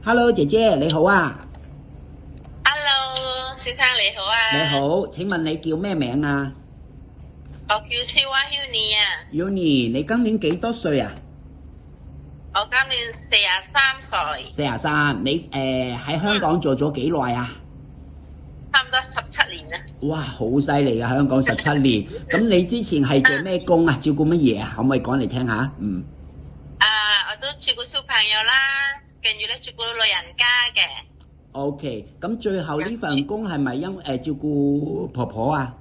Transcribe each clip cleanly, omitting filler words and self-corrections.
Hello， 姐姐你好啊。Hello， 先生你好啊。你好，請問你叫咩名啊？我叫肖娃 Uni 啊。Uni，你今年幾多歲啊？我今年43歲。43，你喺香港做咗幾耐啊？差唔多17年啦。哇，好犀利啊！香港17年。咁你之前係做咩工啊？照顧乜嘢啊？可唔可以講嚟聽下？我都照顧小朋友啦，跟住咧照顧老人家嘅。OK， 咁最後呢份工係咪照顧婆婆啊？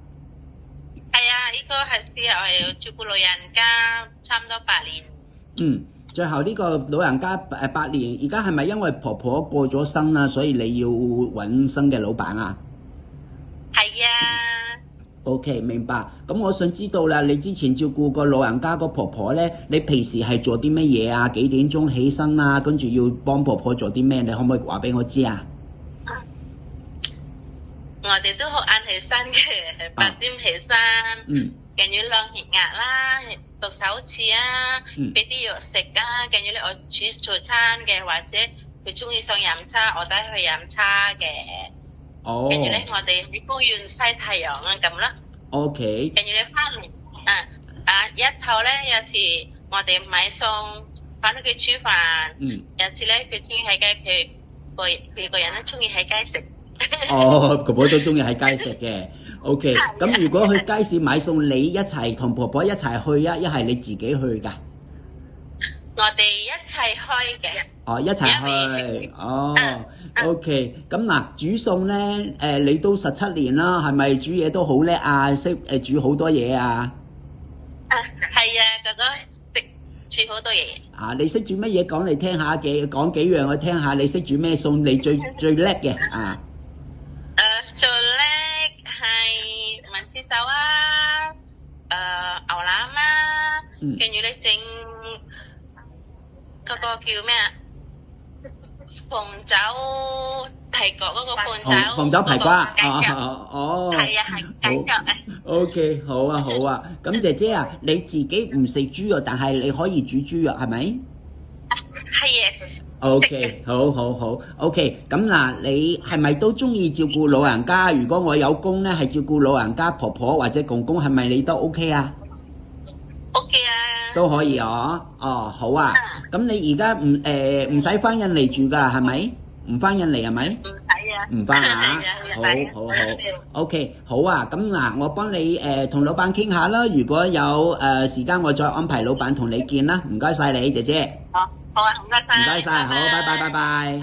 係啊，呢個係之後係照顧老人家，差唔多8年。最後呢個老人家8年，而家係咪因為婆婆過咗身啦，所以你要揾新嘅老闆啊？係啊。OK， 明白。咁我想知道啦，你之前照顧個老人家個婆婆咧，你平時係做啲乜嘢啊？幾點鐘起身啊？跟住要幫婆婆做啲咩？你可唔可以話俾我知啊？我哋都好晏起身嘅，8點起身，跟住量血壓啦，讀手指啊，俾啲藥食啊，跟住咧我煮早餐嘅，或者佢中意想飲茶，我帶佢飲茶嘅。跟住咧我哋喺公園曬太陽啊咁啦。OK。跟住你翻嚟，日頭咧有時我哋買餸，翻屋企煮飯，有時咧佢中意喺街，佢個人咧中意喺街食。婆婆都中意喺街食嘅。OK， 咁如果去街市買餸，你一齊同婆婆一齊去啊？一係你自己去㗎？我哋一齊去嘅。一齊去。OK， 咁嗱，煮餸咧，你都17年啦，係咪煮嘢都好叻啊？識煮好多嘢啊？係啊，哥哥識煮好多嘢。你識煮乜嘢？講嚟聽下嘅，講幾樣我聽下。你識煮咩餸？你最叻嘅啊？最叻係文字手啊，牛腩啊，跟住你整嗰個叫咩啊？鳳爪提角嗰個鳳爪排骨。係啊，係雞腳啊。OK， 好啊，好啊。咁姐姐啊，你自己唔食豬肉，但係你可以煮豬肉，係咪？係yes。OK， 好。OK， 咁嗱，你係咪都中意照顧老人家？如果我有工咧，係照顧老人家婆婆或者公公，係咪你都 OK 啊？OK 啊。都可以哦。好啊。咁你而家唔使翻印尼住㗎，係咪？唔翻印尼係咪？唔使啊。唔翻啊？好。OK， 好啊。咁嗱，我幫你同老闆傾下啦。如果有時間，我再安排老闆同你見啦。唔該晒你，姐姐。好啊，唔該晒。唔該晒，好，拜拜。